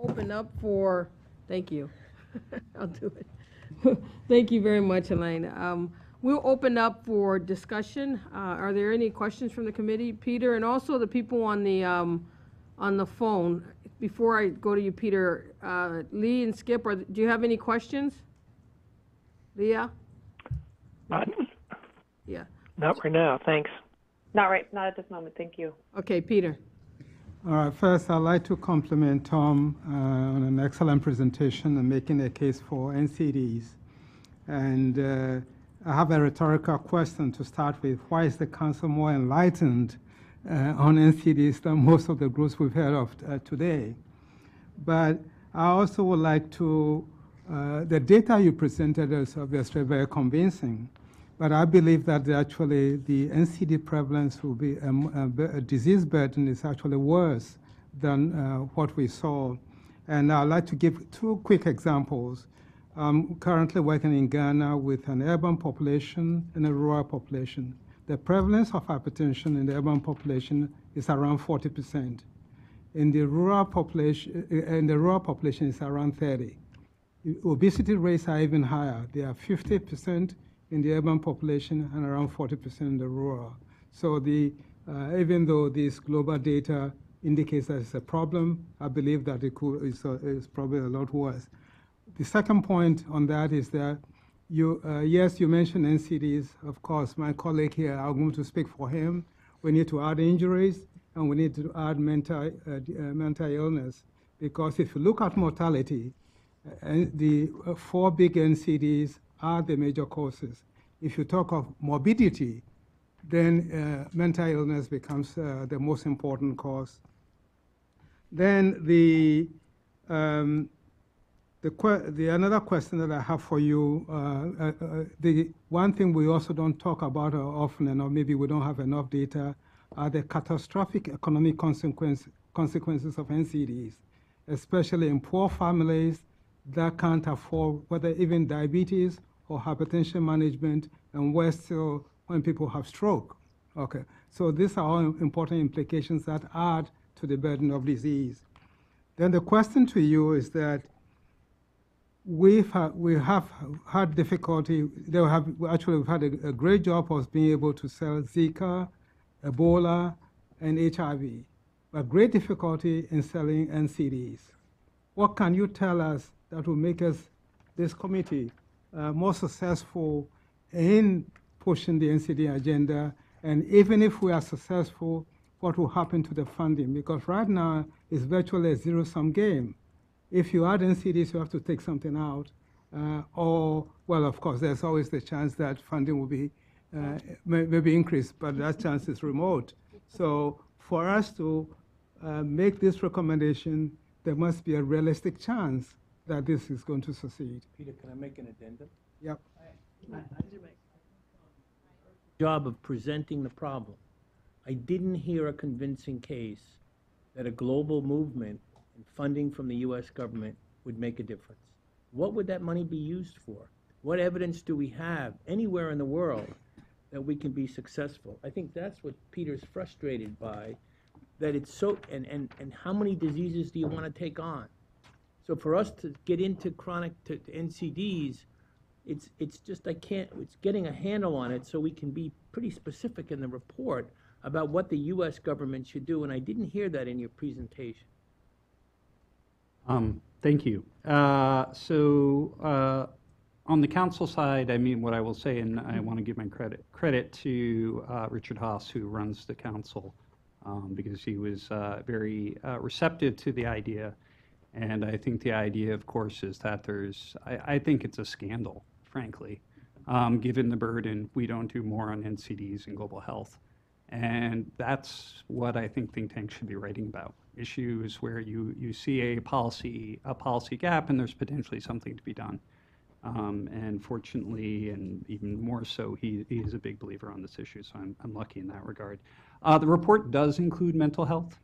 Open up for, thank you. I'll do it. Thank you very much, Elaine. We'll open up for discussion. Are there any questions from the committee, Peter, and also the people on the phone? Before I go to you, Peter, Lee and Skip, do you have any questions? Leah? Yeah. Not right now, thanks. Not at this moment, thank you. Okay, Peter. All right, first I'd like to compliment Tom on an excellent presentation and making a case for NCDs. And I have a rhetorical question to start with. Why is the council more enlightened on NCDs than most of the groups we've heard of today? But I also would like to, the data you presented is obviously very convincing. But I believe that actually the NCD prevalence will be, a disease burden is actually worse than what we saw. And I'd like to give two quick examples. I'm currently working in Ghana with an urban population and a rural population. The prevalence of hypertension in the urban population is around 40%. In the rural population, it's around 30. Obesity rates are even higher. They are 50% in the urban population and around 40% in the rural. So even though this global data indicates that it's a problem, I believe that it's probably a lot worse. The second point on that is that yes, you mentioned NCDs. Of course, my colleague here, I'm going to speak for him. We need to add injuries and we need to add mental illness, because if you look at mortality, the 4 big NCDs are the major causes. If you talk of morbidity, then mental illness becomes the most important cause. Then the another question that I have for you, the one thing we also don't talk about often, or maybe we don't have enough data, are the catastrophic economic consequences of NCDs, especially in poor families that can't afford whether even diabetes or hypertension management, and worse still when people have stroke. Okay, so these are all important implications that add to the burden of disease. Then the question to you is that we have had difficulty. We've had a great job of being able to sell Zika, Ebola, and HIV, but great difficulty in selling NCDs. What can you tell us that will make this committee more successful in pushing the NCD agenda? And even if we are successful, what will happen to the funding? Because right now, it's virtually a zero-sum game. If you add NCDs, you have to take something out. Well, of course, there's always the chance that funding will be maybe increased, but that chance is remote. So for us to make this recommendation, there must be a realistic chance that this is going to succeed. Peter, can I make an addendum? Yep. Job of presenting the problem. I didn't hear a convincing case that a global movement and funding from the U.S. government would make a difference. What would that money be used for? What evidence do we have anywhere in the world that we can be successful? I think that's what Peter's frustrated by, that it's so, and how many diseases do you want to take on? So for us to get into chronic to NCDs, it's just it's getting a handle on it so we can be pretty specific in the report about what the U.S. government should do, and I didn't hear that in your presentation. Thank you. On the council side, I mean, what I will say, and I want to give my credit to Richard Haas, who runs the council, because he was very receptive to the idea. And I think the idea, of course, is that I think it's a scandal, frankly, given the burden, we don't do more on NCDs and global health. And that's what I think think tanks should be writing about. Issues where you see a policy gap and there's potentially something to be done. And fortunately, and even more so, he is a big believer on this issue, so I'm lucky in that regard. The report does include mental health.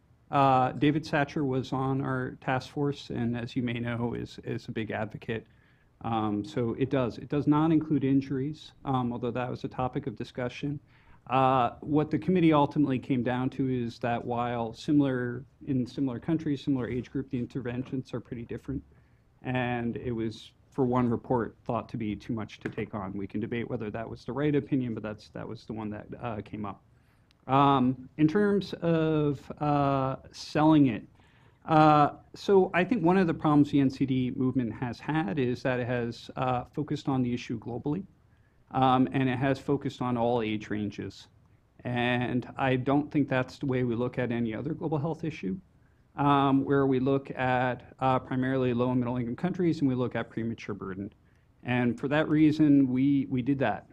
David Satcher was on our task force, and as you may know, is a big advocate. So it does not include injuries, although that was a topic of discussion. What the committee ultimately came down to is that while in similar countries, similar age group, the interventions are pretty different. And it was, for one report, thought to be too much to take on. We can debate whether that was the right opinion, but that was the one that came up. In terms of selling it, so I think one of the problems the NCD movement has had is that it has focused on the issue globally, and it has focused on all age ranges. And I don't think that's the way we look at any other global health issue, where we look at primarily low and middle income countries and we look at premature burden. And for that reason, we did that.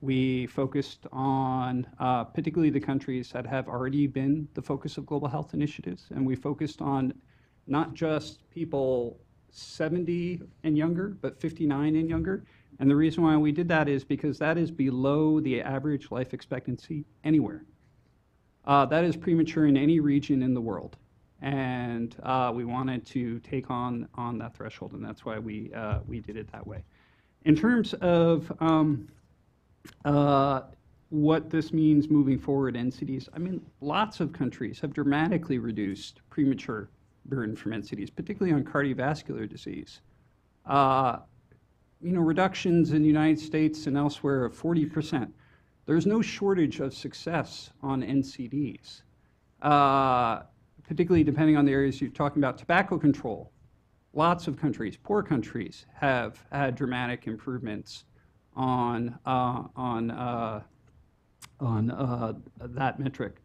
We focused on particularly the countries that have already been the focus of global health initiatives, and we focused on not just people 70 and younger, but 59 and younger. And the reason why we did that is because that is below the average life expectancy anywhere. That is premature in any region in the world. And we wanted to take on that threshold, and that's why we did it that way. In terms of what this means moving forward, NCDs, I mean, lots of countries have dramatically reduced premature burden from NCDs, particularly on cardiovascular disease. Reductions in the United States and elsewhere of 40%. There's no shortage of success on NCDs, particularly depending on the areas you're talking about. Tobacco control, lots of countries, poor countries, have had dramatic improvements on that metric.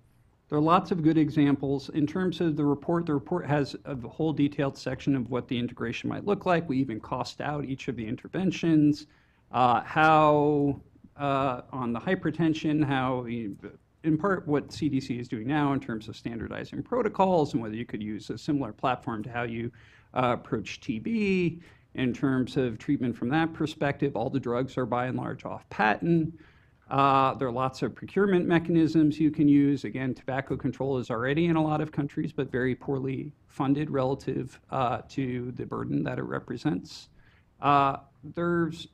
There are lots of good examples. In terms of the report has a whole detailed section of what the integration might look like. We even cost out each of the interventions, how on the hypertension, how in part what CDC is doing now in terms of standardizing protocols and whether you could use a similar platform to how you approach TB. In terms of treatment from that perspective, all the drugs are by and large off patent. There are lots of procurement mechanisms you can use. Again, tobacco control is already in a lot of countries, but very poorly funded relative to the burden that it represents. There's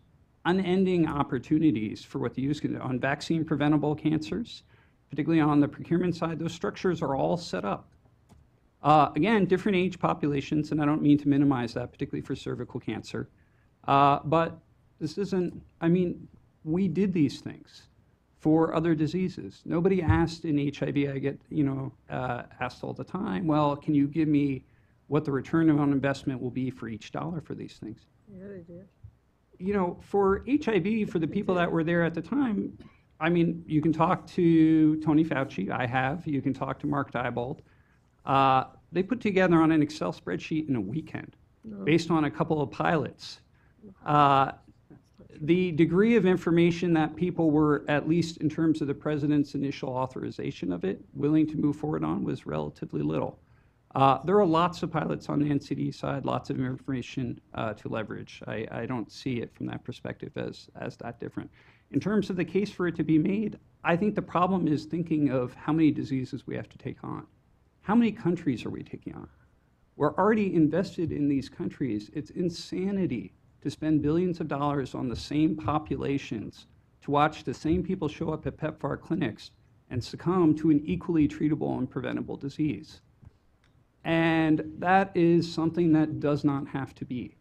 unending opportunities for what the use can do on vaccine preventable cancers, particularly on the procurement side. Those structures are all set up. Again, different age populations, and I don't mean to minimize that, particularly for cervical cancer. But this isn't, I mean, we did these things for other diseases. Nobody asked in HIV, I get, asked all the time, well, can you give me what the return on investment will be for each dollar for these things? Yeah, they did. For HIV, for the people that were there at the time, I mean, you can talk to Tony Fauci, I have, you can talk to Mark Diebold. They put together on an Excel spreadsheet in a weekend based on a couple of pilots. The degree of information that people were, at least in terms of the president's initial authorization of it, willing to move forward on was relatively little. There are lots of pilots on the NCD side, lots of information to leverage. I don't see it from that perspective as that different. In terms of the case for it to be made, I think the problem is thinking of how many diseases we have to take on. How many countries are we taking on? We're already invested in these countries. It's insanity to spend billions of dollars on the same populations, to watch the same people show up at PEPFAR clinics and succumb to an equally treatable and preventable disease. And that is something that does not have to be.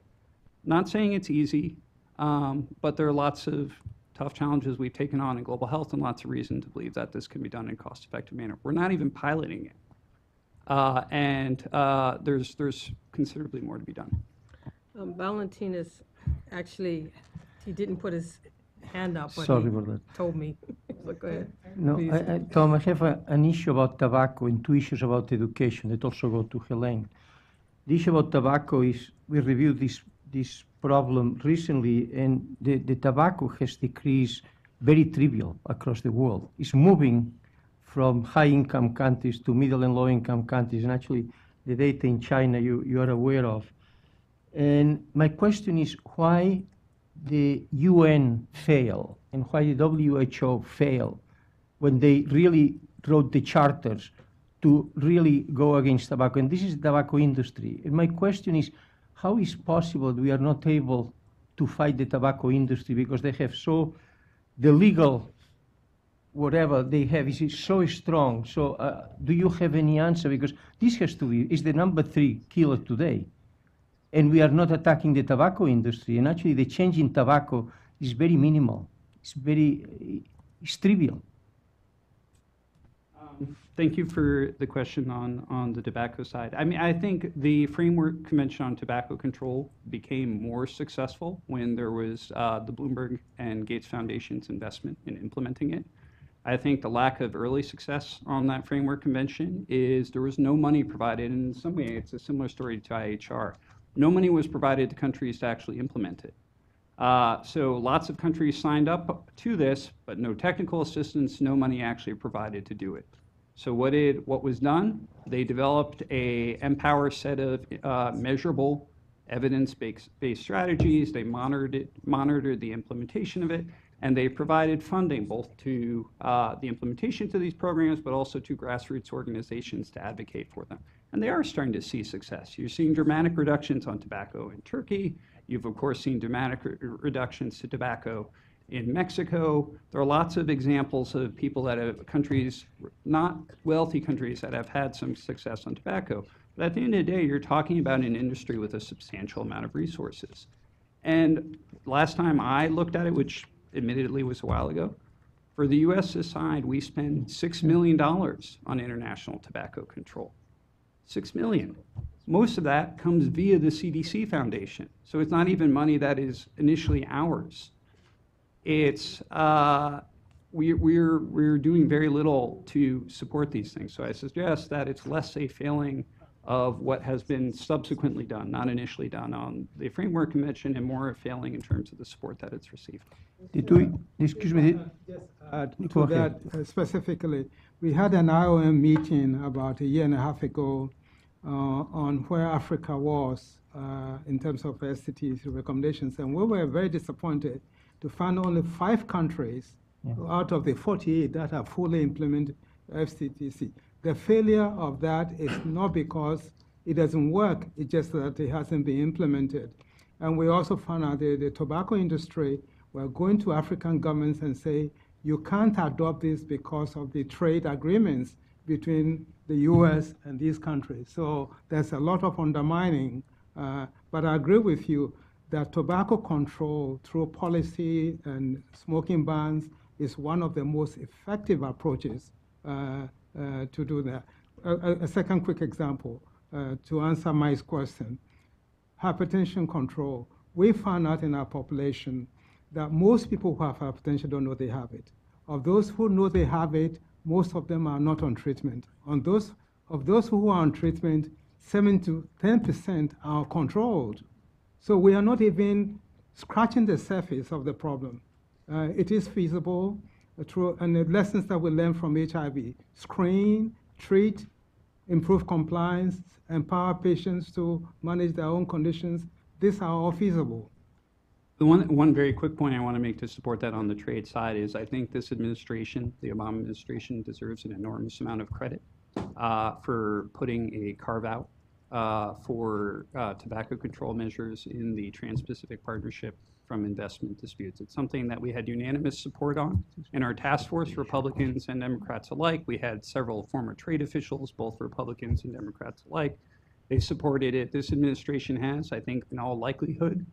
Not saying it's easy, but there are lots of tough challenges we've taken on in global health and lots of reason to believe that this can be done in a cost-effective manner. We're not even piloting it. There's considerably more to be done. Valentin is actually, he didn't put his hand up, but Sorry he about that. told me. So go ahead. No, Please. Tom, I have an issue about tobacco and two issues about education that also go to Helene. The issue about tobacco is we reviewed this problem recently, and the tobacco has decreased very trivial across the world. It's moving from high-income countries to middle and low-income countries, and actually the data in China you are aware of. And my question is why the UN failed and why the WHO failed when they really wrote the charters to really go against tobacco. And this is the tobacco industry. And my question is, how is possible we are not able to fight the tobacco industry because they have the legal whatever they have is so strong. So do you have any answer? Because this has to be, is the number 3 killer today. And we are not attacking the tobacco industry. And actually the change in tobacco is very minimal. It's trivial. Thank you for the question on the tobacco side. I mean, I think the Framework Convention on Tobacco Control became more successful when there was the Bloomberg and Gates Foundation's investment in implementing it. I think the lack of early success on that Framework Convention is there was no money provided. In some way, it's a similar story to IHR. No money was provided to countries to actually implement it. So lots of countries signed up to this, but no technical assistance, no money actually provided to do it. So what was done? They developed a Empower set of measurable evidence-based strategies. They monitored the implementation of it, and they provided funding both to the implementation to these programs, but also to grassroots organizations to advocate for them. And they are starting to see success. You're seeing dramatic reductions on tobacco in Turkey. You've, of course, seen dramatic reductions to tobacco in Mexico. There are lots of examples of people that have countries, not wealthy countries, that have had some success on tobacco. But at the end of the day, you're talking about an industry with a substantial amount of resources. And last time I looked at it, which admittedly was a while ago, for the U.S. side, we spend $6 million on international tobacco control. $6 million. Most of that comes via the CDC Foundation. So it's not even money that is initially ours. It's, we're doing very little to support these things. So I suggest that it's less a failing of what has been subsequently done, not initially done on the Framework Convention, and more a failing in terms of the support that it's received. Excuse me. To that specifically, we had an IOM meeting about a year and a half ago on where Africa was in terms of STT recommendations, and we were very disappointed to find only 5 countries out of the 48 that have fully implemented FCTC. The failure of that is not because it doesn't work, it's just that it hasn't been implemented. And we also found out that the tobacco industry were going to African governments and say, you can't adopt this because of the trade agreements between the US and these countries. So there's a lot of undermining, but I agree with you that tobacco control through policy and smoking bans is one of the most effective approaches to do that. A second quick example to answer Mike's question. Hypertension control. We found out in our population that most people who have hypertension don't know they have it. Of those who know they have it, most of them are not on treatment. Of those who are on treatment, 7 to 10% are controlled. So we are not even scratching the surface of the problem. It is feasible, and the lessons that we learn from HIV: screen, treat, improve compliance, empower patients to manage their own conditions. These are all feasible. The one very quick point I want to make to support that on the trade side is I think this administration, the Obama administration, deserves an enormous amount of credit for putting a carve-out for tobacco control measures in the Trans-Pacific Partnership from investment disputes. It's something that we had unanimous support on in our task force, Republicans and Democrats alike. We had several former trade officials, both Republicans and Democrats alike. They supported it. This administration has, I think, in all likelihood,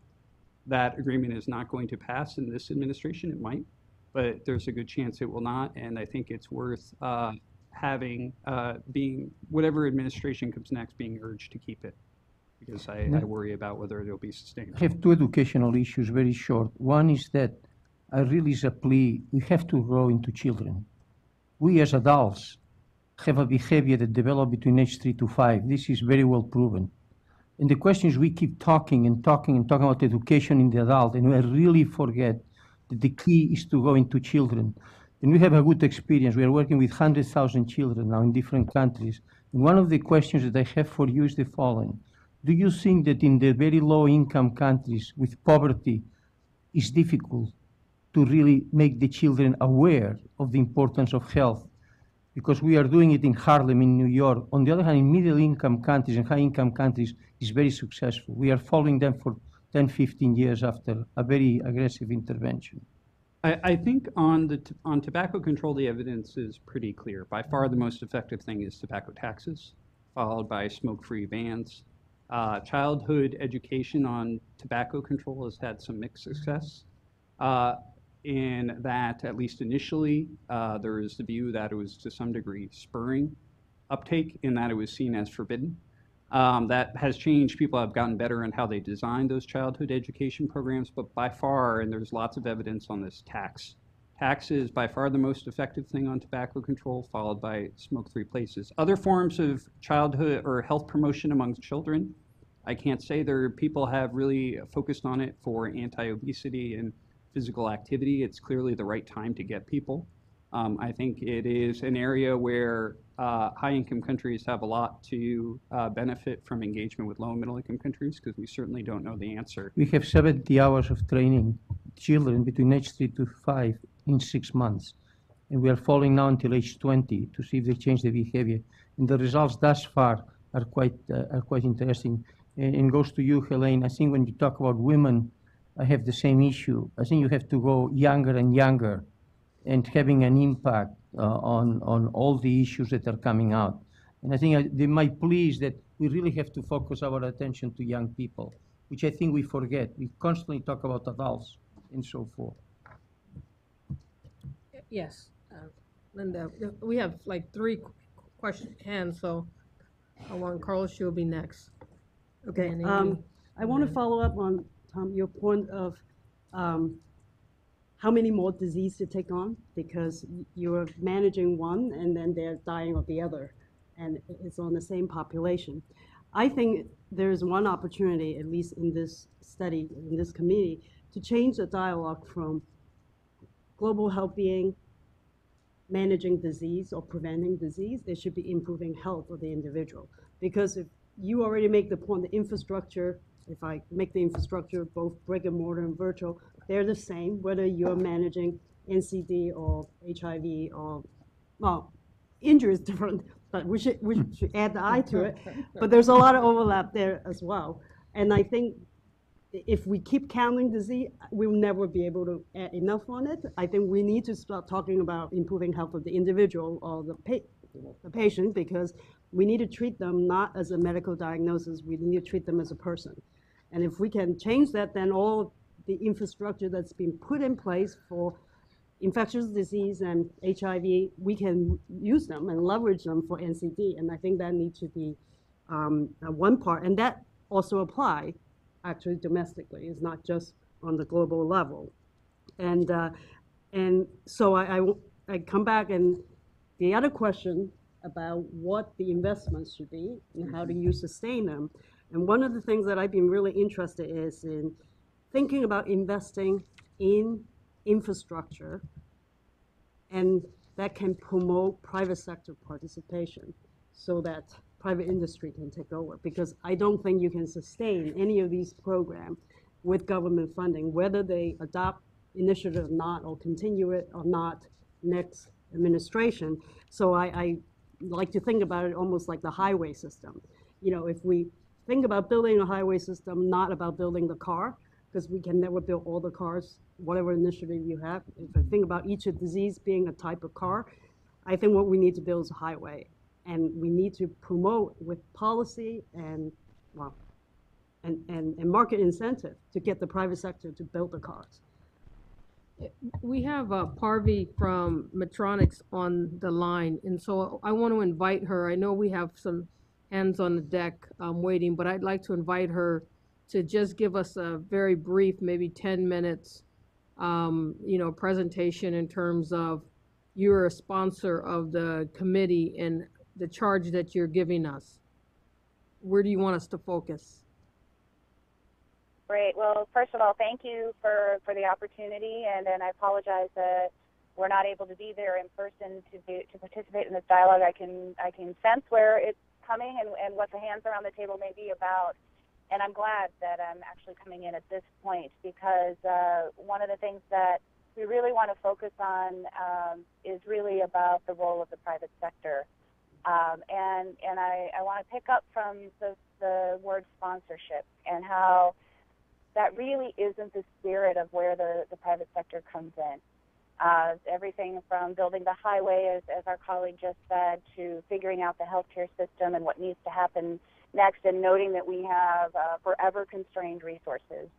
that agreement is not going to pass in this administration. It might, but there's a good chance it will not. And I think it's worth being, whatever administration comes next, being urged to keep it, because I worry about whether it'll be sustainable. I have 2 educational issues, very short. One is that I really is a plea, we have to grow into children. We as adults have a behavior that develops between age 3 to 5. This is very well proven. And the question is, we keep talking and talking and talking about education in the adult, and we really forget that the key is to go into children. And we have a good experience. We are working with 100,000 children now in different countries. And one of the questions that I have for you is the following. Do you think that in the very low-income countries with poverty, it's difficult to really make the children aware of the importance of health? Because we are doing it in Harlem, in New York. On the other hand, in middle-income countries and high-income countries, it's very successful. We are following them for 10, 15 years after a very aggressive intervention. I think on tobacco control, the evidence is pretty clear. By far, the most effective thing is tobacco taxes, followed by smoke-free bans. Childhood education on tobacco control has had some mixed success. In that, at least initially, there is the view that it was to some degree spurring uptake, in that it was seen as forbidden. That has changed. People have gotten better in how they design those childhood education programs, but by far, and there's lots of evidence on this, tax is by far the most effective thing on tobacco control, followed by smoke-free places. Other forms of childhood or health promotion among children, I can't say. People have really focused on it for anti-obesity and physical activity. It's clearly the right time to get people. I think it is an area where high-income countries have a lot to benefit from engagement with low and middle-income countries, because we certainly don't know the answer. We have 70 hours of training children between age 3 to 5 in 6 months. And we are following now until age 20 to see if they change their behavior. And the results thus far are quite interesting. And goes to you, Helene. I think when you talk about women, I have the same issue. I think you have to go younger and younger and having an impact on all the issues that are coming out. And I think my plea is that we really have to focus our attention to young people, which I think we forget. We constantly talk about adults and so forth. Yes, Linda, we have like 3 hands, so I want Carlos, you'll be next. Okay, And Amy. I want to follow up on, Tom, your point of how many more disease to take on, because you're managing one and then they're dying of the other, and it's on the same population. I think there's one opportunity, at least in this study, in this committee, to change the dialogue from global health being managing disease or preventing disease. It should be improving health of the individual. Because if you already make the point, the infrastructure, if I make the infrastructure both brick and mortar and virtual, they're the same, whether you're managing NCD or HIV or, well, injury is different, but we should add the I to it. But there's a lot of overlap there as well. And I think if we keep counting disease, we'll never be able to add enough on it. I think we need to start talking about improving health of the individual or the patient, because we need to treat them not as a medical diagnosis, we need to treat them as a person. And if we can change that, then all the infrastructure that's been put in place for infectious disease and HIV, we can use them and leverage them for NCD. And I think that needs to be one part. And that also applies actually domestically. It's not just on the global level. And so I come back, and the other question about what the investments should be and how do you sustain them. And one of the things that I've been really interested is in thinking about investing in infrastructure, and that can promote private sector participation so that private industry can take over. Because I don't think you can sustain any of these programs with government funding, whether they adopt initiative or not, or continue it or not next administration. So I like to think about it almost like the highway system. You know, if we think about building a highway system, not about building the car, because we can never build all the cars, whatever initiative you have. If I think about each disease being a type of car, I think what we need to build is a highway. And we need to promote with policy and, well, and market incentive to get the private sector to build the cars. We have Parvi from Medtronics on the line, and so I want to invite her. I know we have some hands on the deck waiting, but I'd like to invite her to just give us a very brief, maybe 10 minutes, presentation in terms of you're a sponsor of the committee and the charge that you're giving us. Where do you want us to focus? Great. Well, first of all, thank you for the opportunity, and I apologize that we're not able to be there in person to participate in this dialogue. I can sense where it's coming and what the hands around the table may be about, and I'm glad that I'm actually coming in at this point, because one of the things that we really want to focus on is really about the role of the private sector. And I want to pick up from the word sponsorship and how that really isn't the spirit of where the private sector comes in. Everything from building the highway, as our colleague just said, to figuring out the healthcare system and what needs to happen next, and noting that we have forever constrained resources.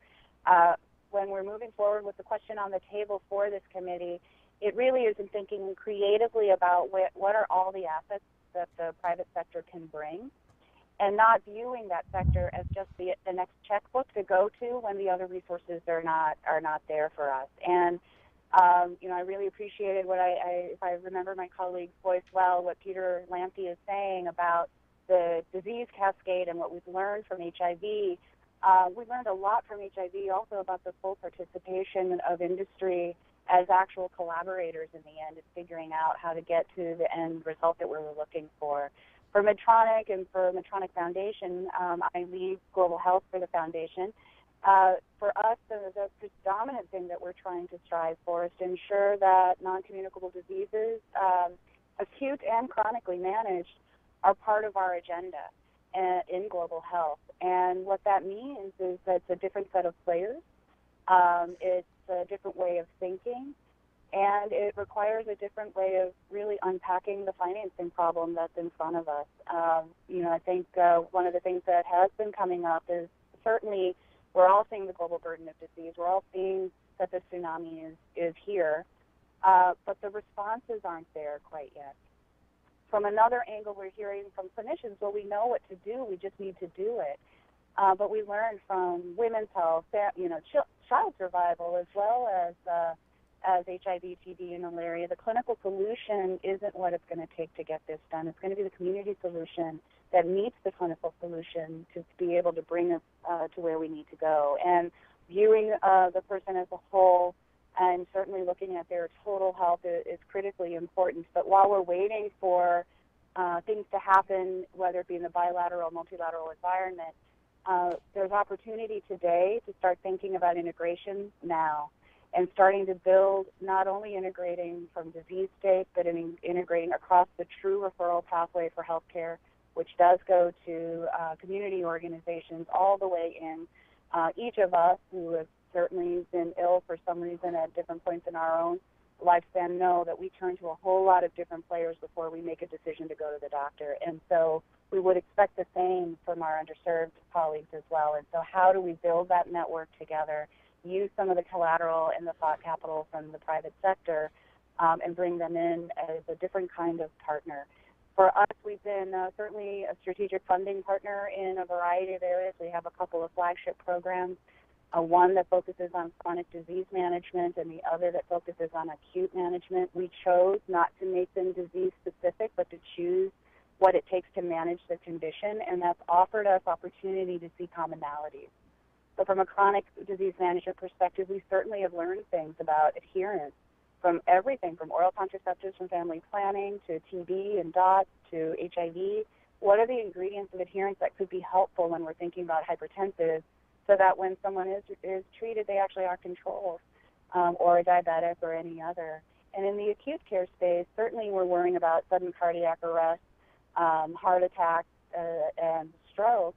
When we're moving forward with the question on the table for this committee, it really is in thinking creatively about what are all the assets that the private sector can bring, and not viewing that sector as just the next checkbook to go to when the other resources are not there for us. And I really appreciated what if I remember my colleague's voice well, what Peter Lamptey is saying about the disease cascade and what we've learned from HIV. We learned a lot from HIV also about the full participation of industry as actual collaborators in the end, and figuring out how to get to the end result that we were looking for. For Medtronic and for Medtronic Foundation, I lead global health for the foundation. For us, the predominant thing that we're trying to strive for is to ensure that non-communicable diseases, acute and chronically managed, are part of our agenda in global health. And what that means is that it's a different set of players. It's a different way of thinking, and it requires a different way of really unpacking the financing problem that's in front of us. I think one of the things that has been coming up is certainly we're all seeing the global burden of disease. We're all seeing that the tsunami is here, but the responses aren't there quite yet. From another angle, we're hearing from clinicians, well, we know what to do, we just need to do it. But we learned from women's health, child survival, as well as HIV, TB, and malaria. The clinical solution isn't what it's going to take to get this done. It's going to be the community solution that meets the clinical solution to be able to bring us to where we need to go. And viewing the person as a whole, and certainly looking at their total health is critically important. But while we're waiting for things to happen, whether it be in the bilateral, multilateral environment, there's opportunity today to start thinking about integration now, and starting to build not only integrating from disease state, but integrating across the true referral pathway for healthcare, which does go to community organizations all the way in. Each of us who have certainly been ill for some reason at different points in our own lifespan know that we turn to a whole lot of different players before we make a decision to go to the doctor. And so we would expect the same from our underserved colleagues as well. And so how do we build that network together, use some of the collateral and the thought capital from the private sector, and bring them in as a different kind of partner? For us, we've been certainly a strategic funding partner in a variety of areas. We have a couple of flagship programs, one that focuses on chronic disease management and the other that focuses on acute management. We chose not to make them disease specific, but to choose what it takes to manage the condition, and that's offered us opportunity to see commonalities. So from a chronic disease management perspective, we certainly have learned things about adherence from everything from oral contraceptives, from family planning, to TB and DOTS, to HIV. What are the ingredients of adherence that could be helpful when we're thinking about hypertensive, so that when someone is treated, they actually are controlled, or a diabetic or any other. And in the acute care space, certainly we're worrying about sudden cardiac arrest, heart attacks, and stroke.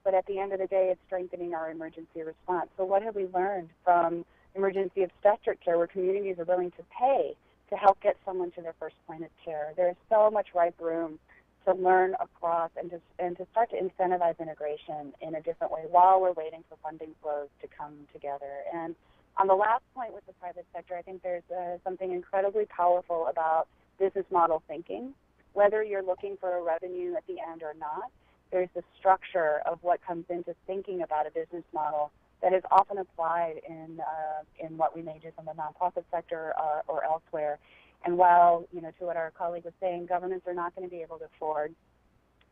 But at the end of the day, it's strengthening our emergency response. So what have we learned from emergency obstetric care, where communities are willing to pay to help get someone to their first point of care? There's so much ripe room to learn across and to start to incentivize integration in a different way while we're waiting for funding flows to come together. And on the last point with the private sector, I think there's something incredibly powerful about business model thinking. Whether you're looking for a revenue at the end or not, there's the structure of what comes into thinking about a business model that is often applied in what we may do from the nonprofit sector or elsewhere. And while, to what our colleague was saying, governments are not going to be able to afford,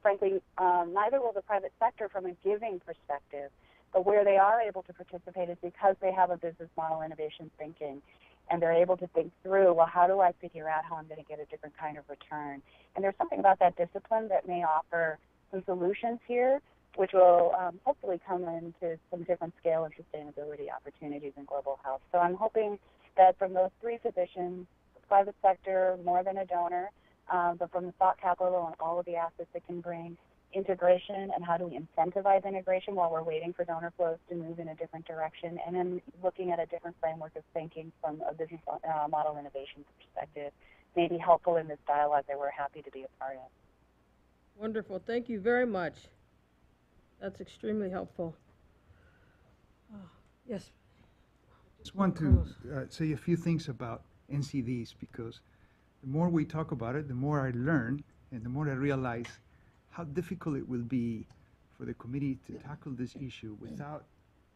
frankly, neither will the private sector from a giving perspective. But where they are able to participate is because they have a business model innovation thinking, and they're able to think through, well, how do I figure out how I'm going to get a different kind of return? And there's something about that discipline that may offer some solutions here, which will hopefully come into some different scale and sustainability opportunities in global health. So I'm hoping that from those three positions, the private sector, more than a donor, but from the thought capital and all of the assets it can bring, integration and how do we incentivize integration while we're waiting for donor flows to move in a different direction, and then looking at a different framework of thinking from a business model innovation perspective may be helpful in this dialogue that we're happy to be a part of. Wonderful. Thank you very much. That's extremely helpful. Yes. Just want to say a few things about NCDs, because the more we talk about it, the more I learn and the more I realize how difficult it will be for the committee to tackle this issue without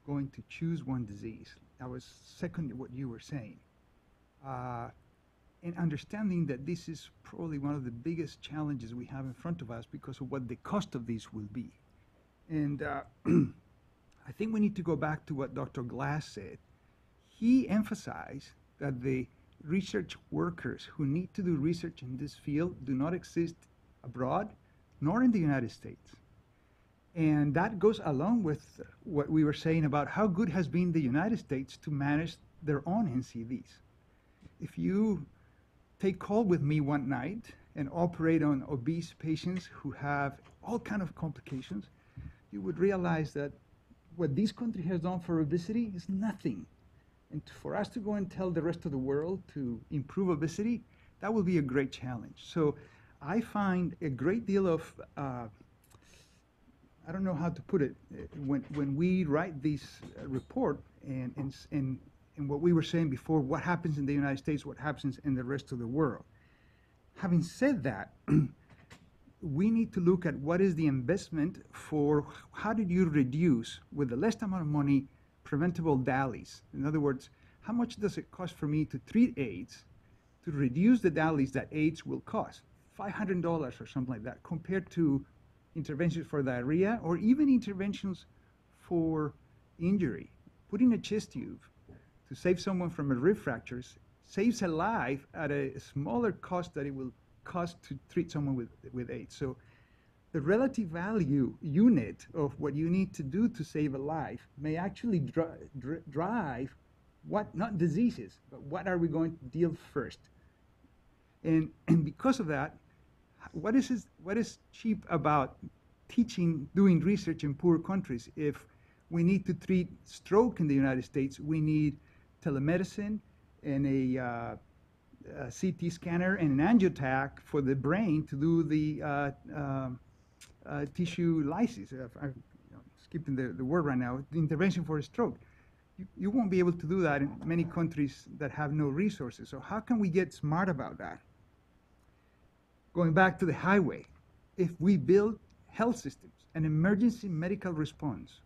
going to choose one disease. I was second to what you were saying. And understanding that this is probably one of the biggest challenges we have in front of us because of what the cost of this will be. And I think we need to go back to what Dr. Glass said. He emphasized that the research workers who need to do research in this field do not exist abroad, nor in the United States. And that goes along with what we were saying about how good has been the United States to manage their own NCDs. If you take call with me one night and operate on obese patients who have all kind of complications, you would realize that what this country has done for obesity is nothing. And for us to go and tell the rest of the world to improve obesity, that will be a great challenge. So I find a great deal of, I don't know how to put it, when we write this report and what we were saying before, what happens in the United States, what happens in the rest of the world. Having said that, we need to look at what is the investment for how did you reduce, with the less amount of money, preventable DALYs. In other words, how much does it cost for me to treat AIDS, to reduce the DALYs that AIDS will cost? $500 or something like that, compared to interventions for diarrhea or even interventions for injury. Putting a chest tube to save someone from a rib fractures saves a life at a smaller cost that it will cost to treat someone with AIDS. So the relative value unit of what you need to do to save a life may actually drive what, not diseases, but what are we going to deal first. And because of that, what is cheap about teaching, doing research in poor countries? If we need to treat stroke in the United States, we need telemedicine and a CT scanner and an angiotach for the brain to do the tissue lysis. I'm skipping the word right now, the intervention for a stroke. You won't be able to do that in many countries that have no resources. So how can we get smart about that? Going back to the highway, if we build health systems, an emergency medical response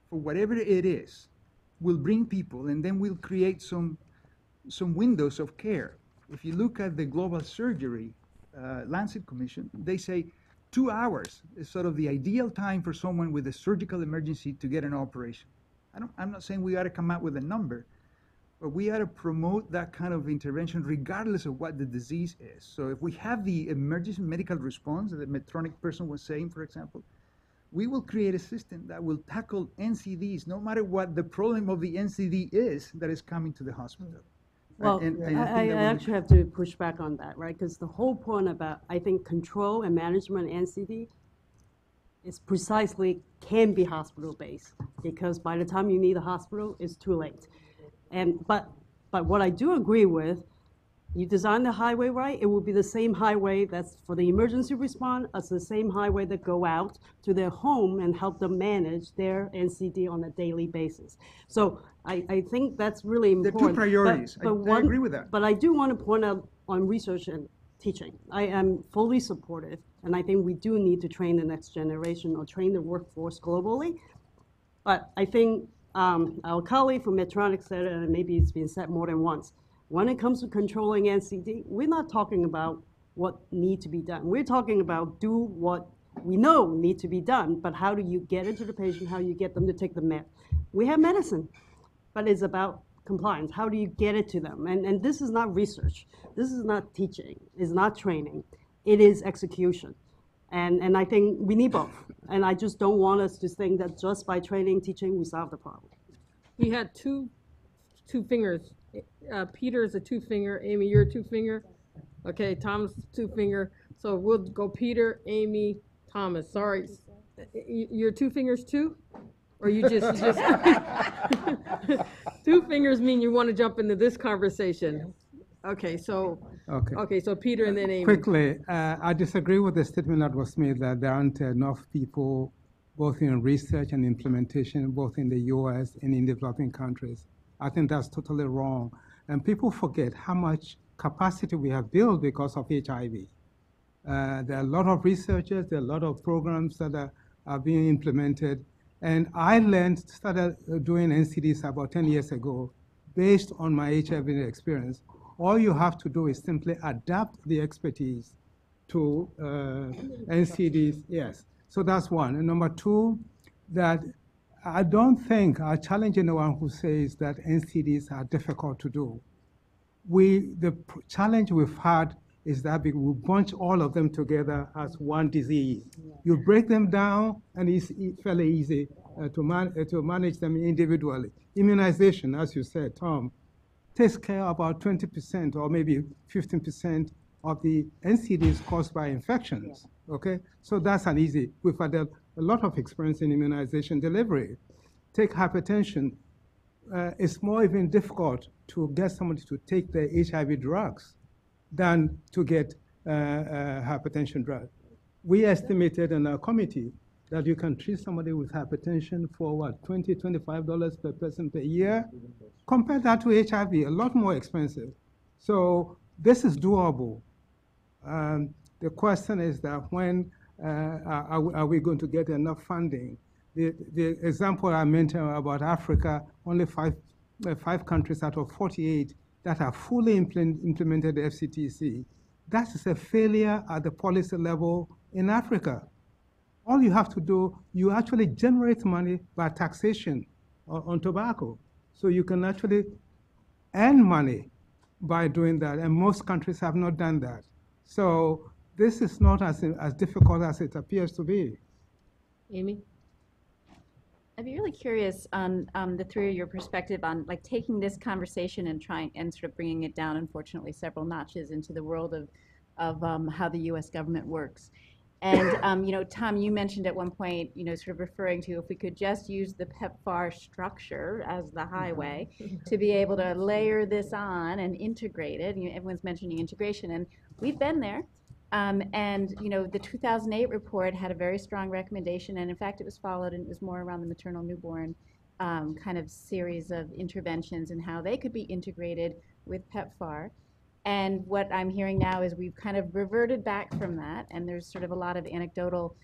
for whatever it is, will bring people, and then we'll create some windows of care. If you look at the global surgery Lancet Commission, they say 2 hours is sort of the ideal time for someone with a surgical emergency to get an operation. I'm not saying we ought to come out with a number, but we ought to promote that kind of intervention regardless of what the disease is. So if we have the emergency medical response that the Medtronic person was saying, for example, we will create a system that will tackle NCDs no matter what the problem of the NCD is that is coming to the hospital. Well, I actually have to push back on that, right? Because the whole point about, I think, control and management NCD is precisely can be hospital-based, because by the time you need a hospital, it's too late. But what I do agree with, you design the highway right, it will be the same highway that's for the emergency response as the same highway that go out to their home and help them manage their NCD on a daily basis. So I think that's really important. They're two priorities. I agree with that. But I do want to point out on research and teaching. I am fully supportive, and I think we do need to train the next generation or train the workforce globally. But I think our colleague from Medtronic said it, and maybe it's been said more than once, when it comes to controlling NCD, we're not talking about what needs to be done. We're talking about do what we know need to be done, but how do you get it to the patient, how do you get them to take the med? We have medicine, but it's about compliance. How do you get it to them? And this is not research. This is not teaching. It's not training. It is execution. And I think we need both. And I just don't want us to think that just by training, teaching, we solve the problem. He had two fingers. Peter is a 2-finger. Amy, you're a 2-finger. Okay, Tom's 2-finger. So we'll go Peter, Amy, Thomas, sorry. Your two fingers too? Or you just two fingers mean you want to jump into this conversation? Okay, so Peter and then Amy. Quickly, I disagree with the statement that was made that there aren't enough people, both in research and implementation, both in the US and in developing countries. I think that's totally wrong. And people forget how much capacity we have built because of HIV. There are a lot of researchers, there are a lot of programs that are being implemented. And I started doing NCDs about 10 years ago based on my HIV experience. All you have to do is simply adapt the expertise to NCDs, yes. So that's one. And number two, that I don't think I challenge anyone who says that NCDs are difficult to do. The challenge we've had is that we bunch all of them together as one disease. You break them down, and it's fairly easy to manage them individually. Immunization, as you said, Tom, takes care of about 20% or maybe 15% of the NCDs caused by infections, okay? So that's an easy. We've had a lot of experience in immunization delivery. Take hypertension. It's more even difficult to get somebody to take the HIV drugs than to get hypertension drug. We estimated in our committee that you can treat somebody with hypertension for what, $20, $25 per person per year? Compare that to HIV, a lot more expensive. So this is doable. The question is that when are we going to get enough funding? The example I mentioned about Africa, only five countries out of 48 that have fully implemented the FCTC. That is a failure at the policy level in Africa. All you have to do, you actually generate money by taxation on tobacco. So you can actually earn money by doing that, and most countries have not done that. So this is not as difficult as it appears to be. Amy? I'd be really curious on the three of your perspective on like taking this conversation and trying and sort of bringing it down, unfortunately, several notches into the world of how the U.S. government works. And, you know, Tom, you mentioned at one point, you know, sort of referring to if we could just use the PEPFAR structure as the highway to be able to layer this on and integrate it. You know, everyone's mentioning integration, and we've been there. And, you know, the 2008 report had a very strong recommendation, and in fact, it was followed, and it was more around the maternal newborn kind of series of interventions and how they could be integrated with PEPFAR. And what I'm hearing now is we've kind of reverted back from that, and there's sort of a lot of anecdotal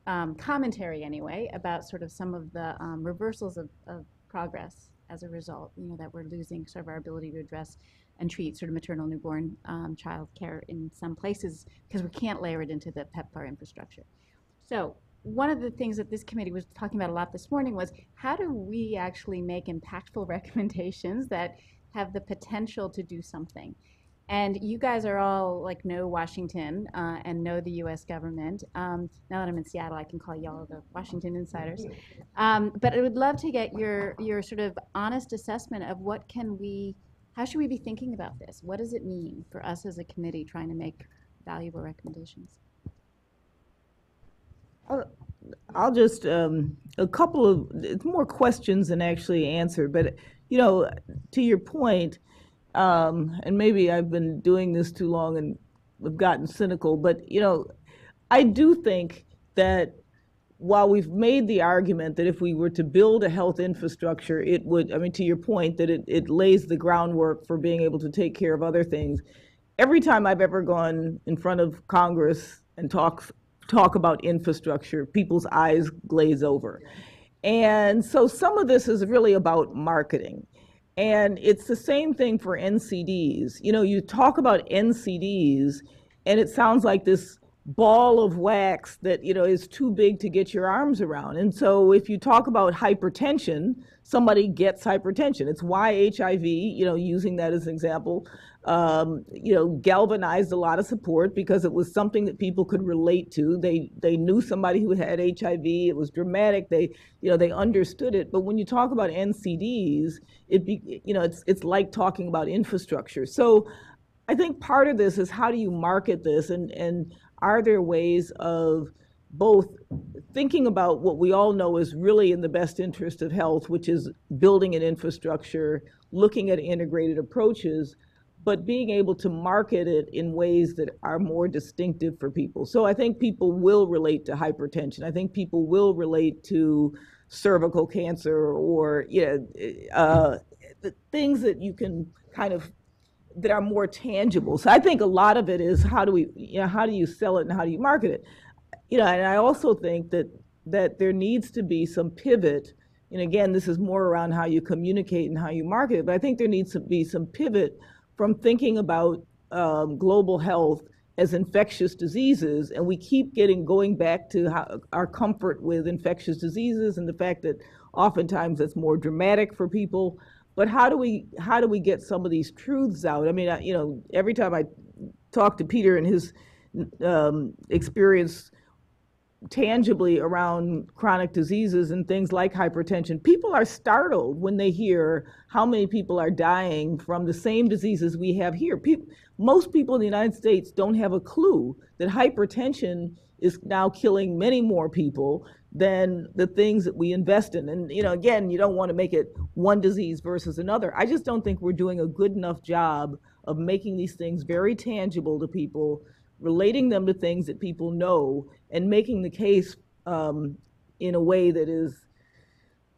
commentary anyway about sort of some of the reversals of progress as a result, you know, that we're losing sort of our ability to address and treat sort of maternal newborn child care in some places because we can't layer it into the PEPFAR infrastructure. So one of the things that this committee was talking about a lot this morning was how do we actually make impactful recommendations that have the potential to do something? And you guys are all like know Washington and know the U.S. government. Now that I'm in Seattle, I can call y'all the Washington insiders. But I would love to get your sort of honest assessment of how should we be thinking about this? What does it mean for us as a committee trying to make valuable recommendations? I'll just, a couple of, it's more questions than actually answer, but, you know, to your point, and maybe I've been doing this too long and have gotten cynical, but, you know, I do think that while we've made the argument that if we were to build a health infrastructure, it would, I mean, to your point, that it lays the groundwork for being able to take care of other things. Every time I've ever gone in front of Congress and talk about infrastructure, people's eyes glaze over. And so some of this is really about marketing. And it's the same thing for NCDs. You know, you talk about NCDs, and it sounds like this ball of wax that, you know, is too big to get your arms around. And so if you talk about hypertension, somebody gets hypertension. It's why HIV, you know, using that as an example, you know, galvanized a lot of support because it was something that people could relate to. They knew somebody who had HIV. It was dramatic. They understood it. But when you talk about NCDs, it's like talking about infrastructure. So I think part of this is how do you market this, and are there ways of both thinking about what we all know is really in the best interest of health, which is building an infrastructure, looking at integrated approaches, but being able to market it in ways that are more distinctive for people. So I think people will relate to hypertension. I think people will relate to cervical cancer or the things that you can kind of that are more tangible. So I think a lot of it is how do you sell it and how do you market it? And I also think that there needs to be some pivot. And again, this is more around how you communicate and how you market it. But I think there needs to be some pivot from thinking about global health as infectious diseases, and we keep going back to our comfort with infectious diseases and the fact that oftentimes it's more dramatic for people. But how do we get some of these truths out? I mean, every time I talk to Peter and his experience tangibly around chronic diseases and things like hypertension, people are startled when they hear how many people are dying from the same diseases we have here. Most people in the United States don't have a clue that hypertension is now killing many more people than the things that we invest in. And again, you don't want to make it one disease versus another. I just don't think we're doing a good enough job of making these things very tangible to people, relating them to things that people know, and making the case in a way that is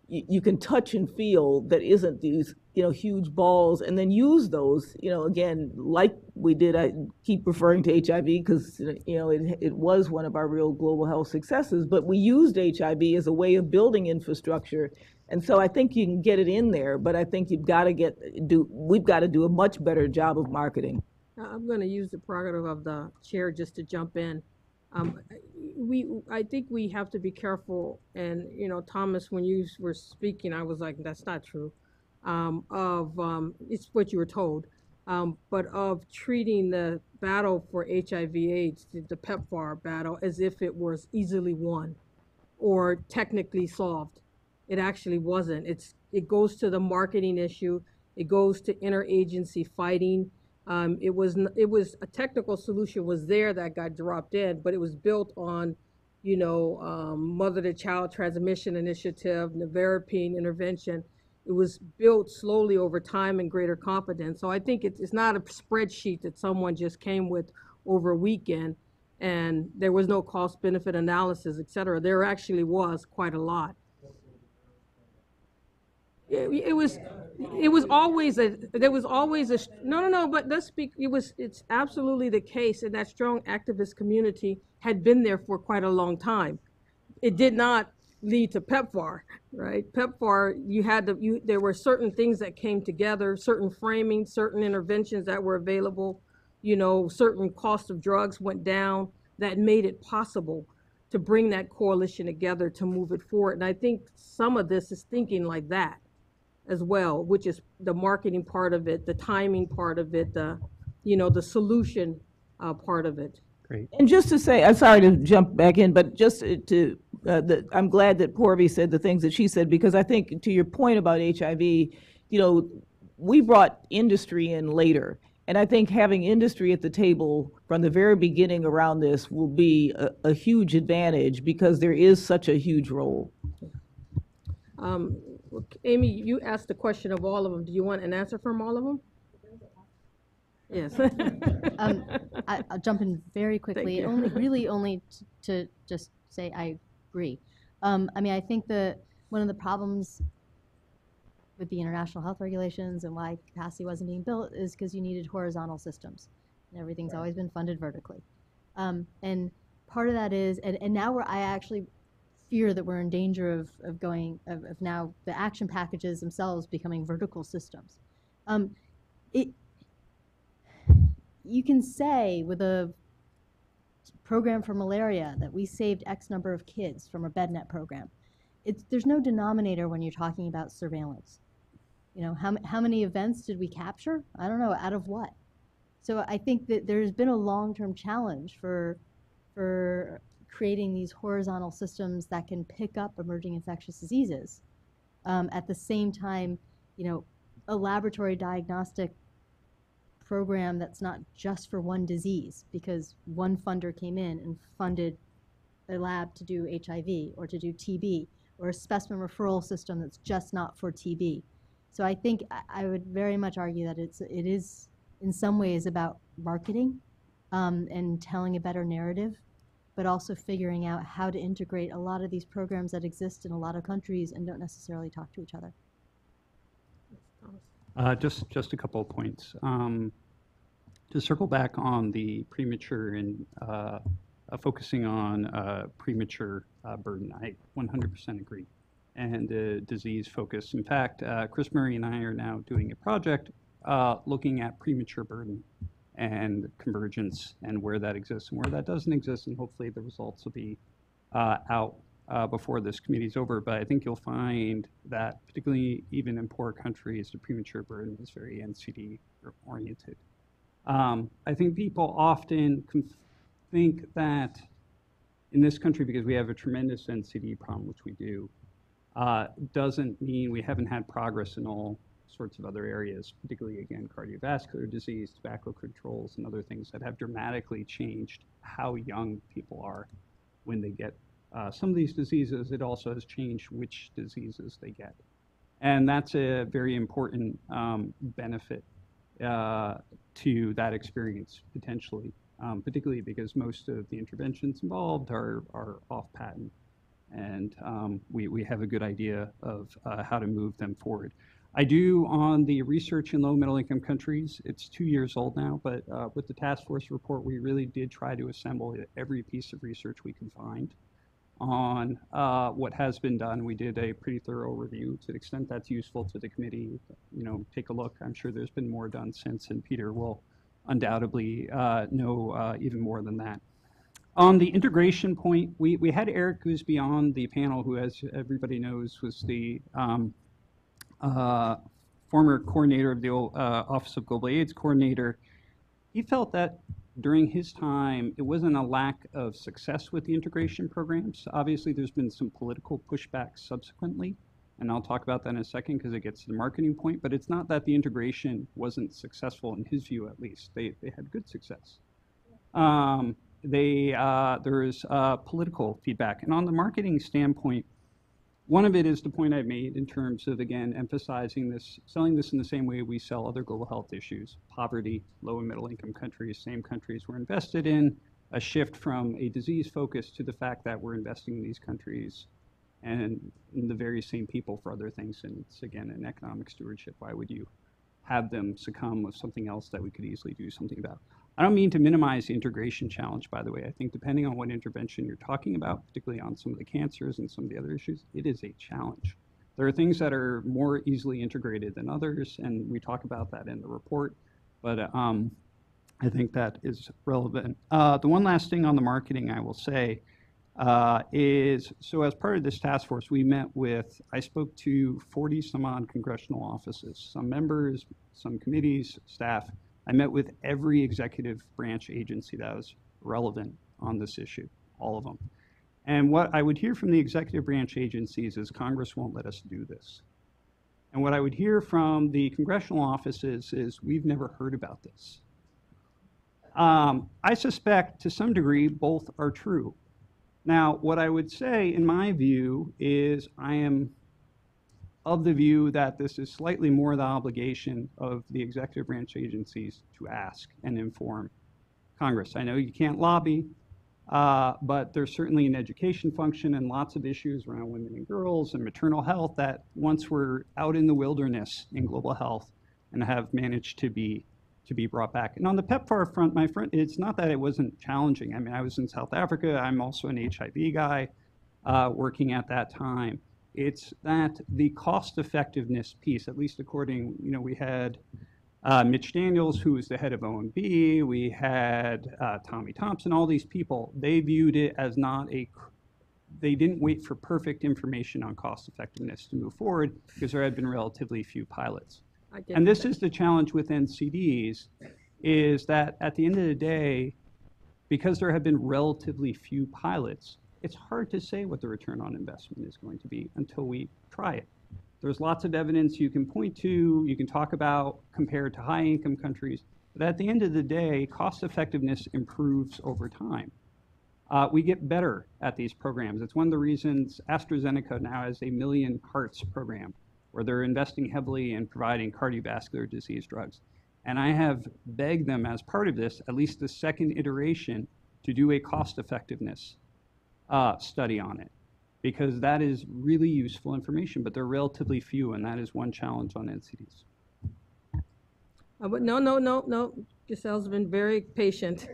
you can touch and feel, that isn't these huge balls, and then use those again, like we did. I keep referring to HIV because it was one of our real global health successes, but we used HIV as a way of building infrastructure. And so I think you can get it in there, but I think we've got to do a much better job of marketing. I'm going to use the prerogative of the chair just to jump in. I think we have to be careful, and Thomas, when you were speaking, I was like, that's not true. It's what you were told, but of treating the battle for HIV/AIDS, the PEPFAR battle, as if it was easily won or technically solved. It actually wasn't. It goes to the marketing issue. It goes to interagency fighting. It was a technical solution was there that got dropped in, but it was built on, mother-to-child transmission initiative, nevirapine intervention. It was built slowly over time and greater confidence. So I think it's not a spreadsheet that someone just came with over a weekend, and there was no cost-benefit analysis, et cetera. There actually was quite a lot. It was always but let's speak, it's absolutely the case, and that strong activist community had been there for quite a long time. It did not lead to PEPFAR, right? PEPFAR, there were certain things that came together, certain framing, certain interventions that were available, certain cost of drugs went down that made it possible to bring that coalition together to move it forward. And I think some of this is thinking like that as well, which is the marketing part of it, the timing part of it, the solution part of it. Great. And just to say, I'm sorry to jump back in, but just I'm glad that Porvi said the things that she said, because I think to your point about HIV, we brought industry in later. And I think having industry at the table from the very beginning around this will be a huge advantage, because there is such a huge role. Amy, you asked the question of all of them. Do you want an answer from all of them? Yes. I'll jump in very quickly. Only to just say I agree. I think one of the problems with the international health regulations and why capacity wasn't being built is because you needed horizontal systems, and everything's always been funded vertically. And part of that is, and now I actually fear that we're in danger of now the action packages themselves becoming vertical systems. You can say with a program for malaria that we saved X number of kids from a BedNet program. There's no denominator when you're talking about surveillance. How many events did we capture? I don't know, out of what? So I think that there's been a long-term challenge for creating these horizontal systems that can pick up emerging infectious diseases. At the same time, a laboratory diagnostic program that's not just for one disease, because one funder came in and funded a lab to do HIV or to do TB, or a specimen referral system that's just not for TB. So I think I would very much argue that it is in some ways about marketing and telling a better narrative, but also figuring out how to integrate a lot of these programs that exist in a lot of countries and don't necessarily talk to each other. Just a couple of points. To circle back on the premature and focusing on premature burden, I 100% agree. And the disease focus. In fact, Chris Murray and I are now doing a project looking at premature burden and convergence and where that exists and where that doesn't exist, and hopefully the results will be out before this committee is over. But I think you'll find that particularly even in poor countries, the premature burden is very NCD oriented. I think people often think that in this country, because we have a tremendous NCD problem, which we do, doesn't mean we haven't had progress in all sorts of other areas, particularly, again, cardiovascular disease, tobacco controls, and other things that have dramatically changed how young people are when they get some of these diseases. It also has changed which diseases they get. And that's a very important benefit to that experience, potentially, particularly because most of the interventions involved are off patent. And we have a good idea of how to move them forward. I do, on the research in low middle income countries, it's 2 years old now, but with the task force report, we really did try to assemble every piece of research we could find on what has been done. We did a pretty thorough review. To the extent that's useful to the committee, take a look. I'm sure there's been more done since, and Peter will undoubtedly know even more than that. On the integration point, we had Eric Gooseby on the panel, who, as everybody knows, was the former coordinator of the Office of Global AIDS coordinator. He felt that during his time, it wasn't a lack of success with the integration programs. Obviously, there's been some political pushback subsequently, and I'll talk about that in a second because it gets to the marketing point, but it's not that the integration wasn't successful, in his view at least. They had good success. There's political feedback. And on the marketing standpoint, one of it is the point I've made in terms of, again, emphasizing this, selling this in the same way we sell other global health issues: poverty, low and middle income countries, same countries we're invested in, a shift from a disease focus to the fact that we're investing in these countries and in the very same people for other things. And it's, again, an economic stewardship. Why would you have them succumb with something else that we could easily do something about? I don't mean to minimize the integration challenge, by the way. I think depending on what intervention you're talking about, particularly on some of the cancers and some of the other issues, it is a challenge. There are things that are more easily integrated than others, and we talk about that in the report, but I think that is relevant. The one last thing on the marketing I will say is, so as part of this task force, I spoke to 40 some odd congressional offices, some members, some committees, staff. I met with every executive branch agency that was relevant on this issue, all of them. And what I would hear from the executive branch agencies is Congress won't let us do this. And what I would hear from the congressional offices is we've never heard about this. I suspect to some degree both are true. Now, what I would say in my view is I am of the view that this is slightly more the obligation of the executive branch agencies to ask and inform Congress. I know you can't lobby, but there's certainly an education function and lots of issues around women and girls and maternal health that once we're out in the wilderness in global health and have managed to be brought back. And on the PEPFAR front, it's not that it wasn't challenging. I mean, I was in South Africa. I'm also an HIV guy working at that time. It's that the cost effectiveness piece, at least according, we had Mitch Daniels, who was the head of OMB, we had Tommy Thompson, all these people. They viewed it as they didn't wait for perfect information on cost effectiveness to move forward because there had been relatively few pilots. And this is the challenge with NCDs, is that at the end of the day, because there have been relatively few pilots, it's hard to say what the return on investment is going to be until we try it. There's lots of evidence you can point to, you can talk about compared to high income countries, but at the end of the day, cost effectiveness improves over time. we get better at these programs. It's one of the reasons AstraZeneca now has a Million Hearts program, where they're investing heavily in providing cardiovascular disease drugs. And I have begged them as part of this, at least the second iteration, to do a cost effectiveness study on it, because that is really useful information, but they're relatively few, and that is one challenge on NCDs. But no. Giselle's been very patient.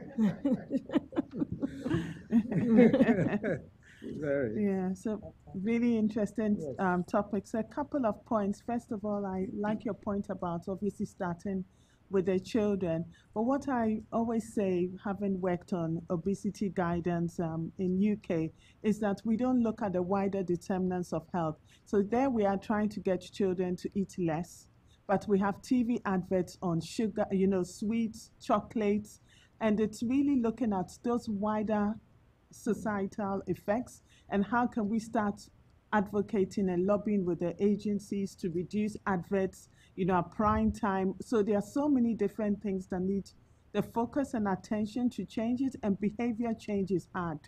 Yeah, so really interesting topic. So a couple of points. First of all, I like your point about obviously starting with the children. But what I always say, having worked on obesity guidance in UK, is that we don't look at the wider determinants of health. So there we are trying to get children to eat less, but we have TV adverts on sugar, sweets, chocolates, and it's really looking at those wider societal effects and how can we start advocating and lobbying with the agencies to reduce adverts, at prime time. So there are so many different things that need the focus and attention to change it, and behavior change is hard.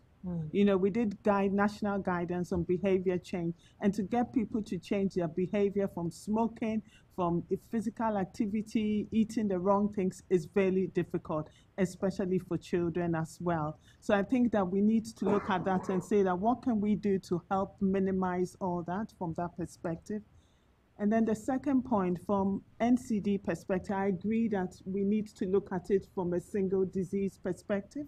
We did national guidance on behavior change, and to get people to change their behavior from smoking, from physical activity, eating the wrong things is very difficult, especially for children as well. So I think that we need to look at that and say that what can we do to help minimize all that from that perspective. And then the second point, from NCD perspective, I agree that we need to look at it from a single disease perspective.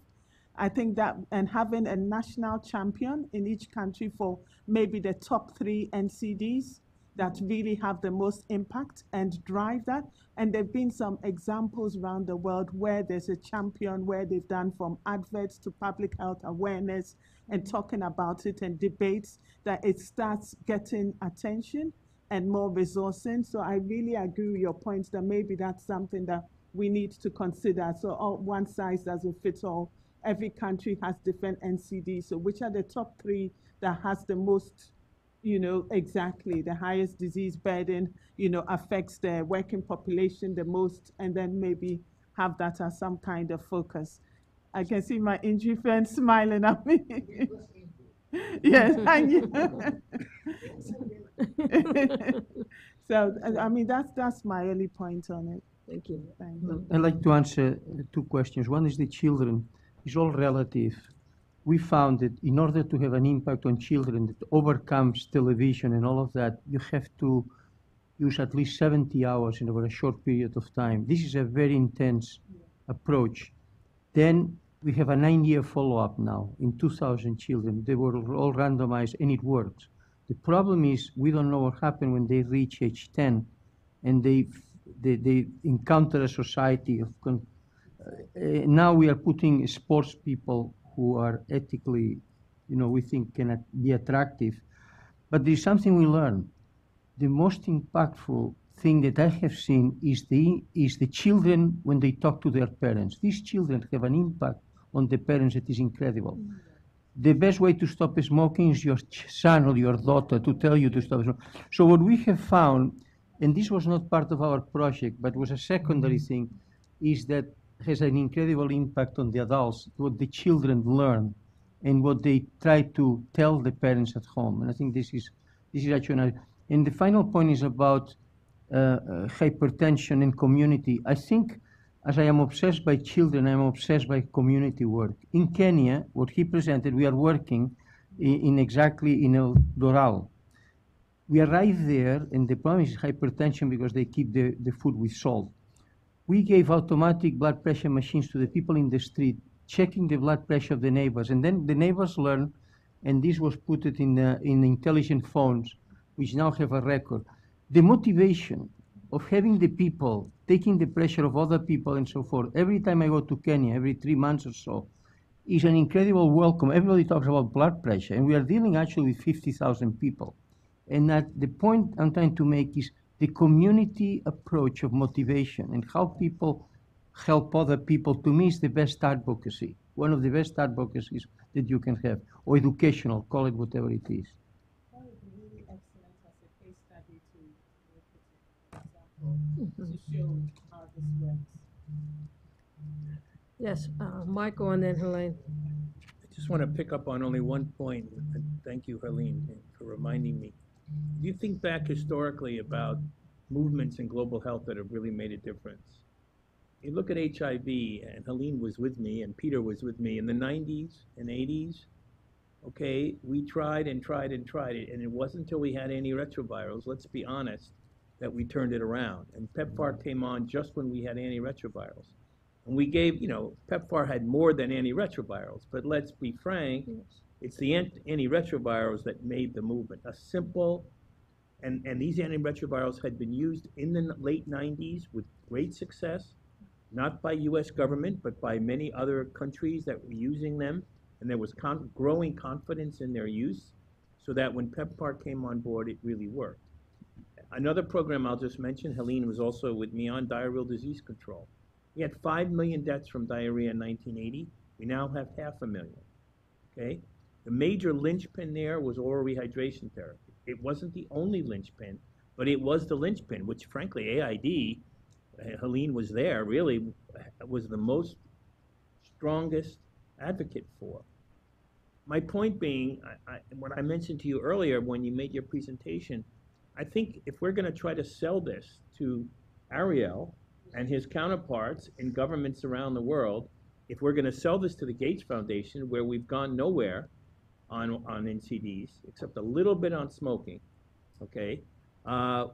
I think that, and having a national champion in each country for maybe the top 3 NCDs that really have the most impact and drive that. And there have been some examples around the world where there's a champion, where they've done from adverts to public health awareness and talking about it and debates, that it starts getting attention and more resourcing. So I really agree with your points that maybe that's something that we need to consider. So one size doesn't fit all. Every country has different NCDs. So which are the top 3 that has the most, exactly the highest disease burden, affects the working population the most, and then maybe have that as some kind of focus. I can see my injury friend smiling at me. Yes, thank you. So, I mean, that's my only point on it. Thank you. Thank you. I'd like to answer 2 questions. One is the children. It's all relative. We found that in order to have an impact on children that overcomes television and all of that, you have to use at least 70 hours in over a short period of time. This is a very intense approach. Then we have a 9-year follow-up now in 2,000 children. They were all randomized and it works. The problem is we don't know what happened when they reach age 10 and they encounter a society of now we are putting sports people who are ethically, we think can be attractive. But there's something we learn. The most impactful thing that I have seen is the children when they talk to their parents. These children have an impact on the parents that is incredible. The best way to stop smoking is your son or your daughter to tell you to stop smoking. So what we have found, and this was not part of our project, but was a secondary thing, is that has an incredible impact on the adults, what the children learn and what they try to tell the parents at home. And I think this is actually, and the final point is about hypertension and community. I think as I am obsessed by children, I am obsessed by community work. In Kenya, what he presented, we are working in El Doral. We arrived there, and the problem is hypertension because they keep the food with salt. We gave automatic blood pressure machines to the people in the street, checking the blood pressure of the neighbors. And then the neighbors learned, and this was put in intelligent phones, which now have a record. The motivation of having the people taking the pressure of other people and so forth, every time I go to Kenya, every 3 months or so, is an incredible welcome. Everybody talks about blood pressure, and we are dealing actually with 50,000 people. And that the point I'm trying to make is the community approach of motivation and how people help other people, to me, is the best advocacy. One of the best advocacies that you can have, or educational, call it whatever it is. That would be really excellent as a case study to show how this works. Yes, Michael and then Helene. just want to pick up on only one point, and thank you, Helene, for reminding me. Do you think back historically about movements in global health that have really made a difference? You look at HIV, and Helene was with me, and Peter was with me in the 90s and 80s. Okay, we tried and tried and tried it, and it wasn't until we had antiretrovirals, let's be honest, that we turned it around. And PEPFAR came on just when we had antiretrovirals. And we gave, PEPFAR had more than antiretrovirals, but let's be frank, it's the antiretrovirals that made the movement. A simple, and these antiretrovirals had been used in the late 90s with great success, not by US government, but by many other countries that were using them. And there was growing confidence in their use, so that when PEPFAR came on board, it really worked. Another program I'll just mention, Helene was also with me on, diarrheal disease control. We had 5 million deaths from diarrhea in 1980. We now have 500,000, okay? The major linchpin there was oral rehydration therapy. It wasn't the only linchpin, but it was the linchpin, which frankly, AID, Helene was there, really was the most strongest advocate for. My point being, what I mentioned to you earlier when you made your presentation, I think if we're going to try to sell this to Ariel and his counterparts in governments around the world, if we're going to sell this to the Gates Foundation, where we've gone nowhere on NCDs, except a little bit on smoking, okay,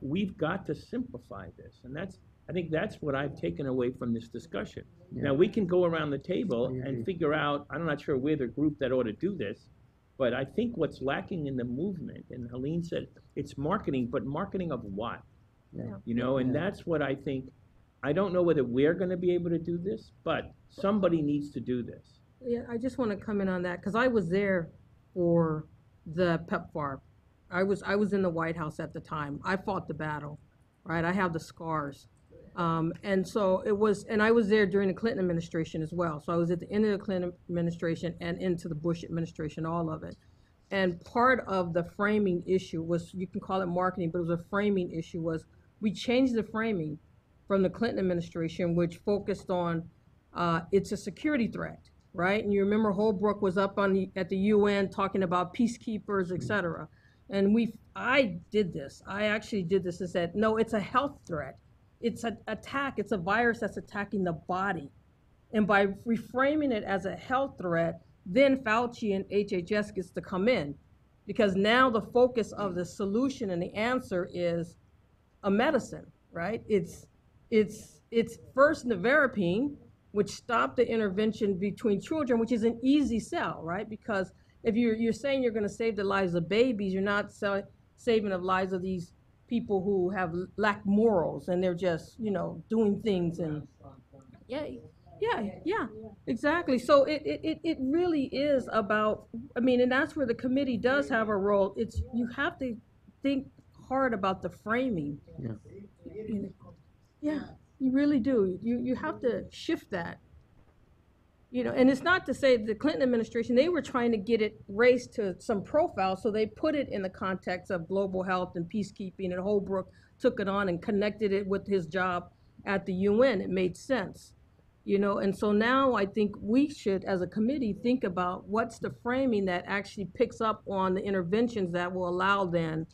we've got to simplify this. And I think that's what I've taken away from this discussion. Yeah. Now, we can go around the table and figure out, I'm not sure we're the group that ought to do this, but I think what's lacking in the movement, and Helene said, it's marketing, but marketing of what? Yeah. And that's what I think. I don't know whether we're going to be able to do this, but somebody needs to do this. Yeah, I just want to comment on that, because I was there for the PEPFAR. I was in the White House at the time. I fought the battle, right? I have the scars. And so it was, and I was there during the Clinton administration as well. So I was at the end of the Clinton administration and into the Bush administration, all of it. And part of the framing issue was, you can call it marketing, but it was a framing issue, was we changed the framing from the Clinton administration, which focused on it's a security threat, right? And you remember Holbrooke was up at the UN talking about peacekeepers, et cetera. And I did this. I actually did this and said, no, it's a health threat. It's an attack. It's a virus that's attacking the body. And by reframing it as a health threat, then Fauci and HHS gets to come in, because now the focus of the solution and the answer is a medicine, right? It's first nevirapine, which stopped the intervention between children, which is an easy sell, right? Because if you're saying you're going to save the lives of babies, you're not saving the lives of these people who lack morals, and they're just, doing things and yeah, exactly. So it really is about, and that's where the committee does have a role. You have to think hard about the framing. Yeah, you really do. You have to shift that. And it's not to say the Clinton administration, they were trying to get it raised to some profile, so they put it in the context of global health and peacekeeping, and Holbrooke took it on and connected it with his job at the UN. It made sense, and so now I think we should, as a committee, think about what's the framing that actually picks up on the interventions that will allow then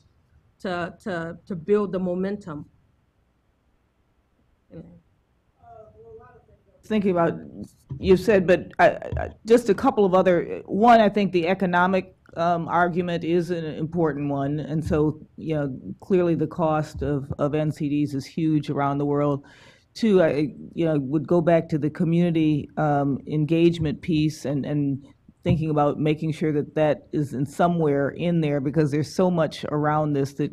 to build the momentum. Thinking about, you said, but just a couple of other, one, I think the economic argument is an important one, and so, clearly the cost of NCDs is huge around the world. Two, I would go back to the community engagement piece and thinking about making sure that is in somewhere in there, because there's so much around this that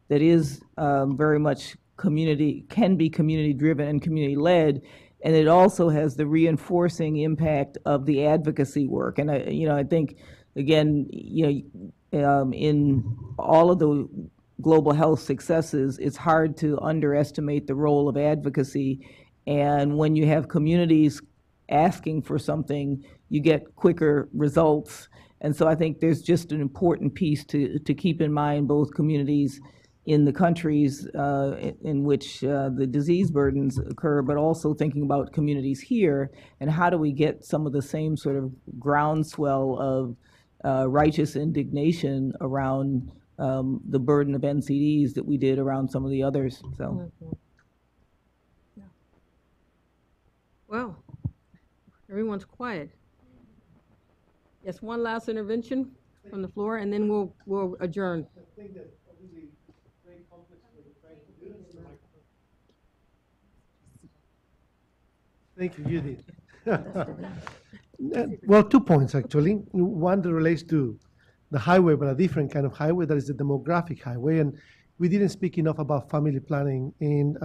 is very much can be community driven and community led. And it also has the reinforcing impact of the advocacy work. And I think, again, in all of the global health successes, it's hard to underestimate the role of advocacy. And when you have communities asking for something, you get quicker results. And so I think there's just an important piece to keep in mind, both communities in the countries in which the disease burdens occur, but also thinking about communities here, and how do we get some of the same sort of groundswell of righteous indignation around the burden of NCDs that we did around some of the others. So, Well, everyone's quiet. Yes, one last intervention from the floor, and then we'll adjourn. Thank you, Judith. Well, 2 points actually. One that relates to the highway, but a different kind of highway, that is the demographic highway. And we didn't speak enough about family planning. And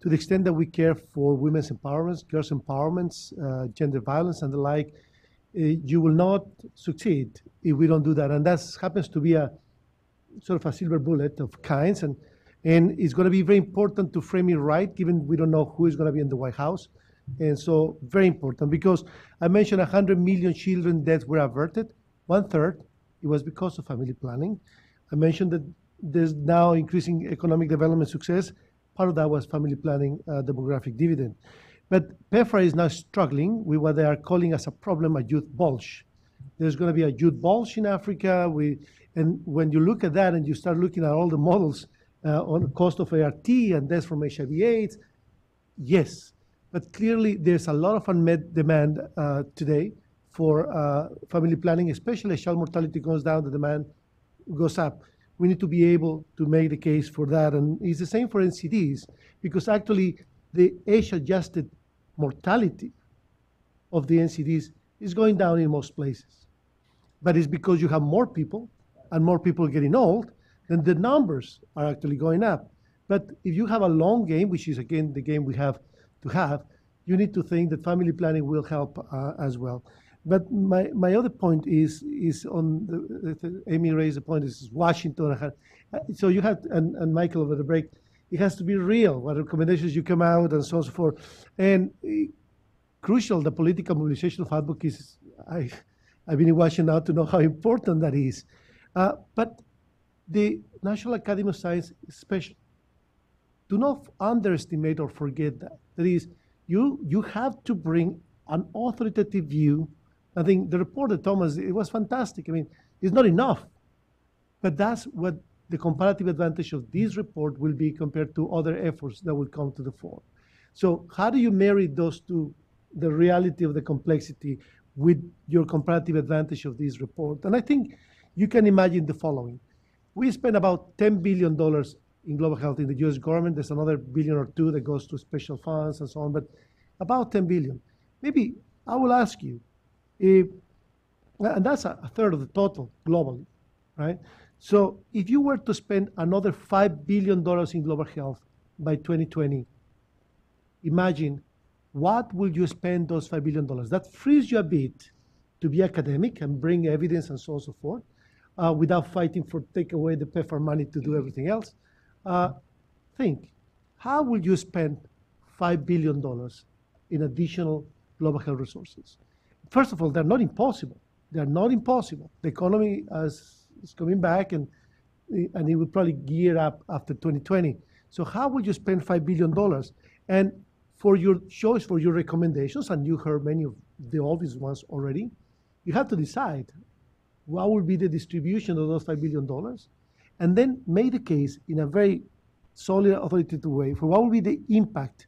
to the extent that we care for women's empowerment, girls' empowerments, gender violence, and the like, you will not succeed if we don't do that. And that happens to be a sort of a silver bullet of kinds. And it's going to be very important to frame it right, given we don't know who is going to be in the White House. And so very important, because I mentioned 100 million children deaths were averted. 1/3, it was because of family planning. I mentioned that there's now increasing economic development success. Part of that was family planning demographic dividend. But PEFRA is now struggling with what they are calling as a problem, a youth bulge. There's going to be a youth bulge in Africa. And when you look at that and you start looking at all the models on the cost of ART and deaths from HIV/AIDS, yes. But clearly, there's a lot of unmet demand today for family planning, especially as child mortality goes down, the demand goes up. We need to be able to make the case for that. And it's the same for NCDs, because actually the age-adjusted mortality of the NCDs is going down in most places. But it's because you have more people and more people getting old, then the numbers are actually going up. But if you have a long game, which is again the game we have to have, you need to think that family planning will help as well. But my other point is on Amy raised the point, is Washington. So you have, and Michael over the break, it has to be real, what recommendations you come out and so on and so forth. And crucial, the political mobilization of advocacy. I've been in Washington now to know how important that is. But the National Academy of Science is special. Do not underestimate or forget that. That is, you have to bring an authoritative view. I think the report that Thomas, it was fantastic. I mean, it's not enough, but that's what the comparative advantage of this report will be compared to other efforts that will come to the fore. So how do you marry those two, the reality of the complexity with your comparative advantage of this report? And I think you can imagine the following. We spend about $10 billion in global health in the US government. There's another billion or two that goes to special funds and so on, but about 10 billion. Maybe I will ask you, and that's a third of the total globally, right? So if you were to spend another $5 billion in global health by 2020, imagine what will you spend those $5 billion? That frees you a bit to be academic and bring evidence and so on and so forth, without fighting for take away the PEFR money to do everything else. Think, how will you spend $5 billion in additional global health resources? First of all, they're not impossible. They're not impossible. The economy is coming back, and it will probably gear up after 2020. So how will you spend $5 billion? And for your choice, for your recommendations, and you heard many of the obvious ones already, you have to decide what will be the distribution of those $5 billion, and then make the case in a very solid, authoritative way for what will be the impact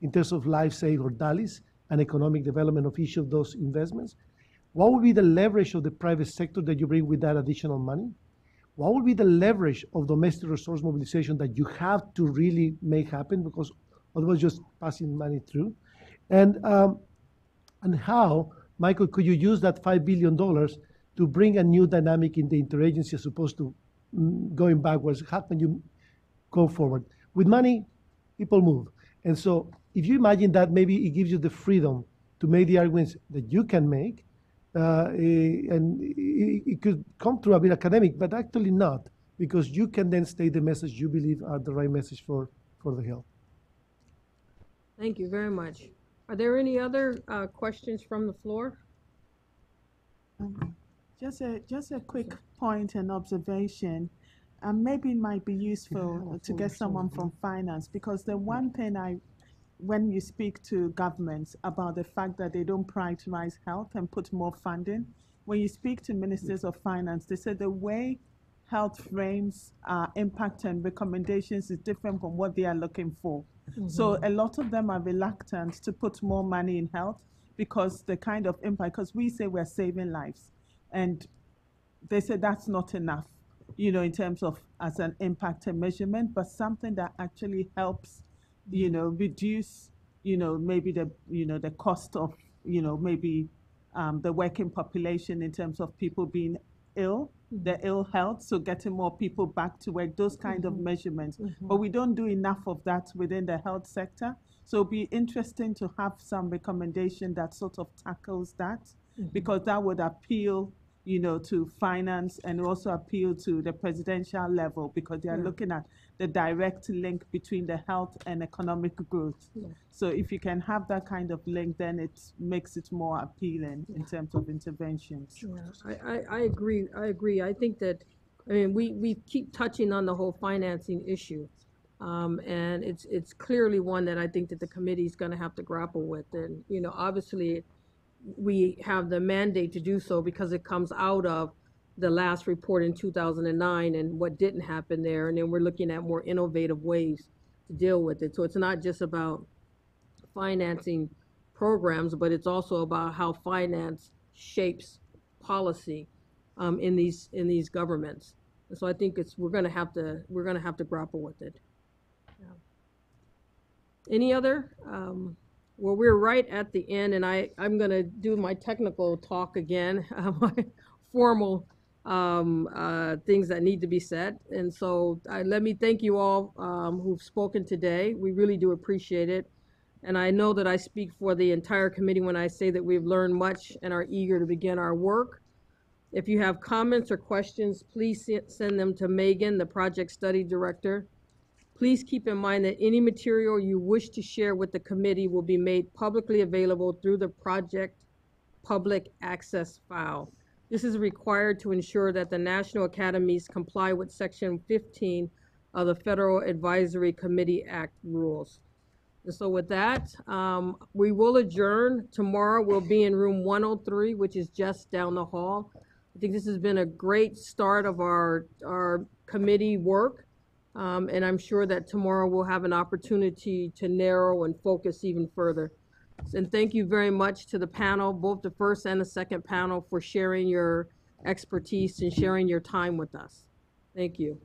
in terms of life saved or DALYs and economic development of each of those investments. What will be the leverage of the private sector that you bring with that additional money? What will be the leverage of domestic resource mobilization that you have to really make happen, because otherwise just passing money through? And how, Michael, could you use that $5 billion to bring a new dynamic in the interagency as opposed to going backwards? How can you go forward? With money, people move. And so if you imagine that, maybe it gives you the freedom to make the arguments that you can make, and it could come through a bit academic, but actually not, because you can then state the message you believe are the right message for the health. Thank you very much. Are there any other questions from the floor? Just a quick point and observation. and maybe it might be useful to get someone from finance, because the one thing when you speak to governments about the fact that they don't prioritize health and put more funding, when you speak to ministers of finance, they say the way health frames impact and recommendations is different from what they are looking for. So a lot of them are reluctant to put more money in health because the kind of impact, because we say we're saving lives, and they say that's not enough, in terms of as an impact and measurement, but something that actually helps, reduce, maybe the cost of, maybe the working population in terms of people being ill, the ill health, so getting more people back to work, those kind of measurements. But we don't do enough of that within the health sector. So it'll be interesting to have some recommendation that sort of tackles that, because that would appeal, to finance and also appeal to the presidential level, because they are looking at the direct link between the health and economic growth. So if you can have that kind of link, then it makes it more appealing in terms of interventions. I agree. I think that, we keep touching on the whole financing issue. And it's clearly one that I think that the committee is going to have to grapple with. And, obviously, we have the mandate to do so because it comes out of the last report in 2009 and what didn't happen there. And then we're looking at more innovative ways to deal with it. So it's not just about financing programs, but it's also about how finance shapes policy in these governments. And so I think we're going to have to grapple with it. Any other? Well, we're right at the end, and I'm going to do my technical talk again, my formal things that need to be said. And so let me thank you all who've spoken today. We really do appreciate it. And I know that I speak for the entire committee when I say that we've learned much and are eager to begin our work. If you have comments or questions, please send them to Megan, the project study director. Please keep in mind that any material you wish to share with the committee will be made publicly available through the project public access file. This is required to ensure that the National Academies comply with Section 15 of the Federal Advisory Committee Act rules. And so with that, we will adjourn. Tomorrow we'll be in room 103, which is just down the hall. I think this has been a great start of our committee work. And I'm sure that tomorrow we'll have an opportunity to narrow and focus even further. And thank you very much to the panel, both the first and the second panel, for sharing your expertise and sharing your time with us. Thank you.